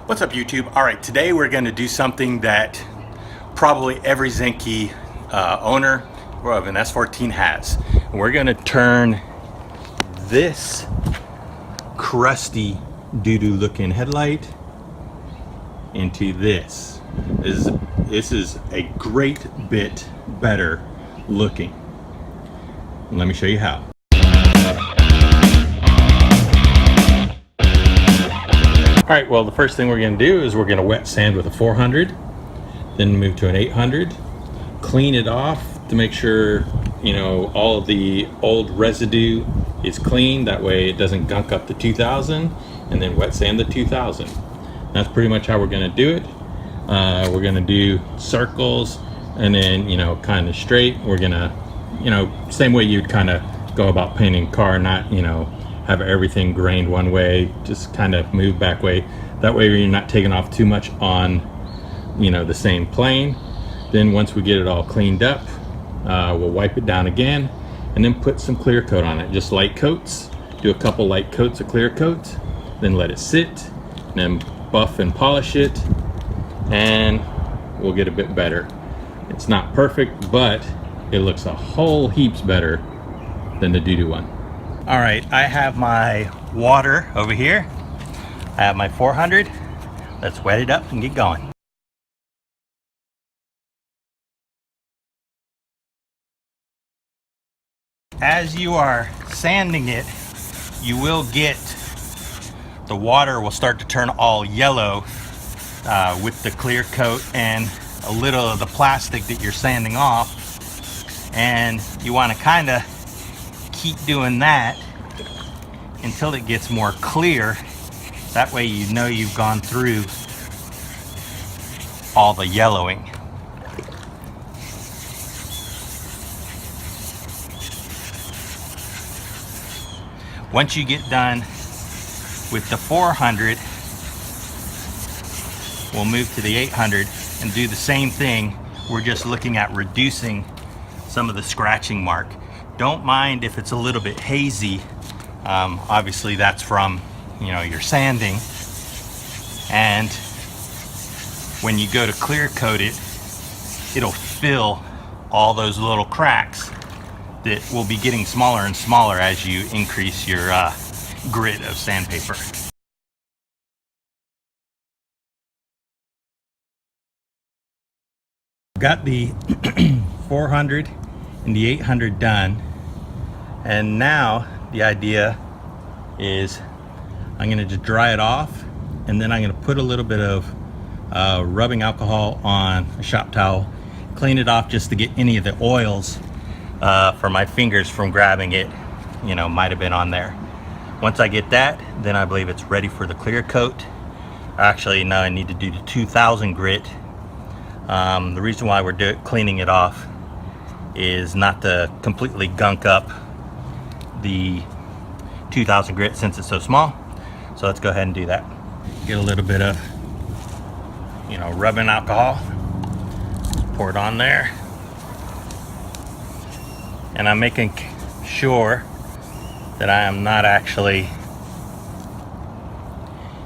What's up, YouTube? All right, today we're going to do something that probably every zenki owner of an S14 has. And we're going to turn this crusty doodoo looking headlight into this. This is a great bit better looking. Let me show you how. All right, well, the first thing we're going to do is we're going to wet sand with a 400, then move to an 800, clean it off to make sure, you know, all of the old residue is clean. That way it doesn't gunk up the 2000, and then wet sand the 2000. That's pretty much how we're going to do it. We're going to do circles and then, you know, kind of straight. We're going to, you know, same way you'd kind of go about painting a car, not, you know, have everything grained one way, just kind of move back way. That way you're not taking off too much on, you know, the same plane. Then once we get it all cleaned up, we'll wipe it down again and then put some clear coat on it. Just light coats, do a couple light coats of clear coat, then let it sit, then buff and polish it, and we'll get a bit better. It's not perfect, but it looks a whole heaps better than the doodoo one. All right, I have my water over here. I have my 400. Let's wet it up and get going. As you are sanding it, you will get, the water will start to turn all yellow with the clear coat and a little of the plastic that you're sanding off. And you want to kind of keep doing that until it gets more clear. That way you know you've gone through all the yellowing. Once you get done with the 400, we'll move to the 800 and do the same thing. We're just looking at reducing some of the scratching mark. Don't mind if it's a little bit hazy. Obviously that's from, you know, your sanding. And when you go to clear coat it, it'll fill all those little cracks that will be getting smaller and smaller as you increase your grit of sandpaper. Got the 400 and the 800 done, and now the idea is I'm going to just dry it off, and then I'm going to put a little bit of rubbing alcohol on a shop towel, clean it off just to get any of the oils for my fingers from grabbing it, you know, might have been on there. Once I get that, then I believe it's ready for the clear coat. Actually, now I need to do the 2000 grit. The reason why we're cleaning it off is not to completely gunk up the 2000 grit since it's so small. So let's go ahead and do that. Get a little bit of, you know, rubbing alcohol, pour it on there, and I'm making sure that I am not actually,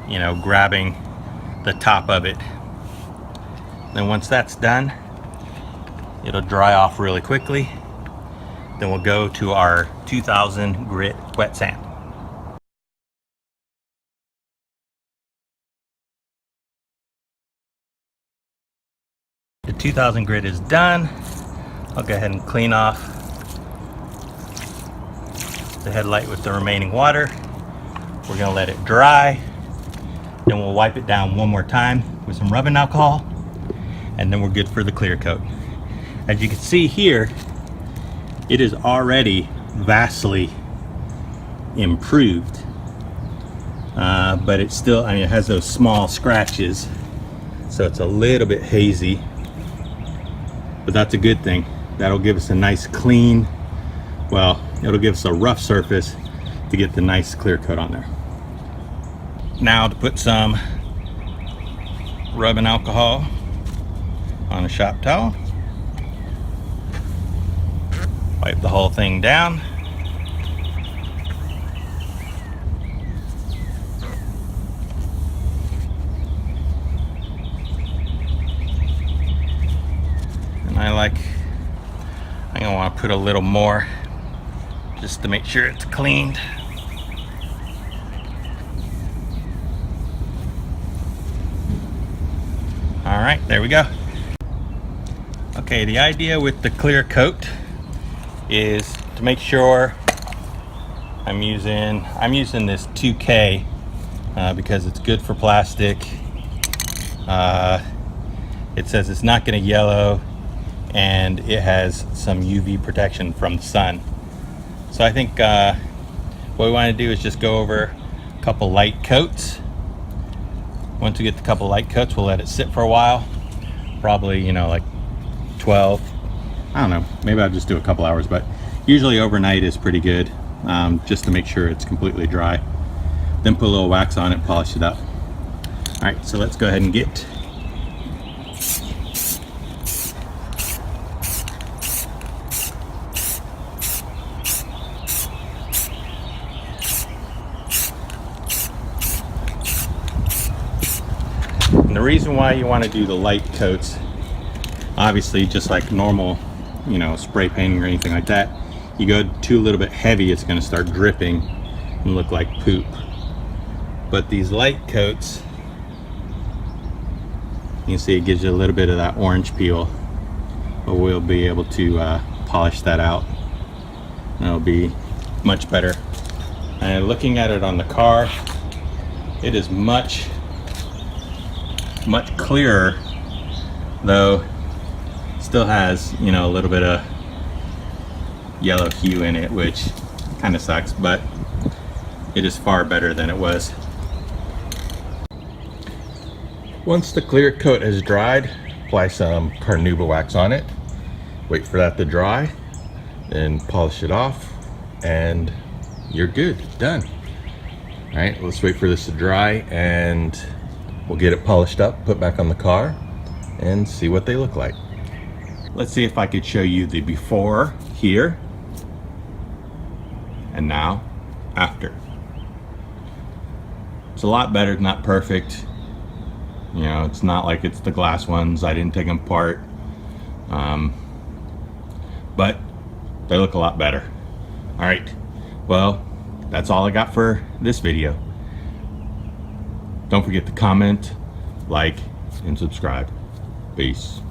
you know, grabbing the top of it. Then once that's done, it'll dry off really quickly. Then we'll go to our 2000 grit wet sand. The 2000 grit is done. I'll go ahead and clean off the headlight with the remaining water. We're gonna let it dry. Then we'll wipe it down one more time with some rubbing alcohol, and then we're good for the clear coat. As you can see here, it is already vastly improved, but it's still, I mean, it has those small scratches, so it's a little bit hazy, but that's a good thing. That'll give us a nice clean, well, it'll give us a rough surface to get the nice clear coat on there. Now to put some rubbing alcohol on a shop towel, wipe the whole thing down, I'm gonna want to put a little more just to make sure it's cleaned. All right, there we go. Okay, the idea with the clear coat is to make sure I'm using this 2K because it's good for plastic. It says it's not going to yellow, and it has some UV protection from the sun. So I think what we want to do is just go over a couple light coats. Once we get the couple light coats, we'll let it sit for a while, probably, you know, like 12, I don't know, maybe I'll just do a couple hours, but usually overnight is pretty good, just to make sure it's completely dry. Then put a little wax on it, polish it up. All right, so let's go ahead and get and the reason why you want to do the light coats, obviously just like normal, you know, spray painting or anything like that, you go too a little bit heavy, it's going to start dripping and look like poop. But these light coats, you can see it gives you a little bit of that orange peel, but we'll be able to polish that out and it'll be much better. And looking at it on the car, it is much clearer, though still has, you know, a little bit of yellow hue in it, which kind of sucks, but it is far better than it was. Once the clear coat has dried, apply some carnauba wax on it, wait for that to dry, then polish it off, and you're good, done. All right, let's wait for this to dry and we'll get it polished up, put back on the car, and see what they look like. Let's see if I could show you the before here and now after. It's a lot better, not perfect. You know, it's not like it's the glass ones. I didn't take them apart. But they look a lot better. All right, well, that's all I got for this video. Don't forget to comment, like, and subscribe. Peace.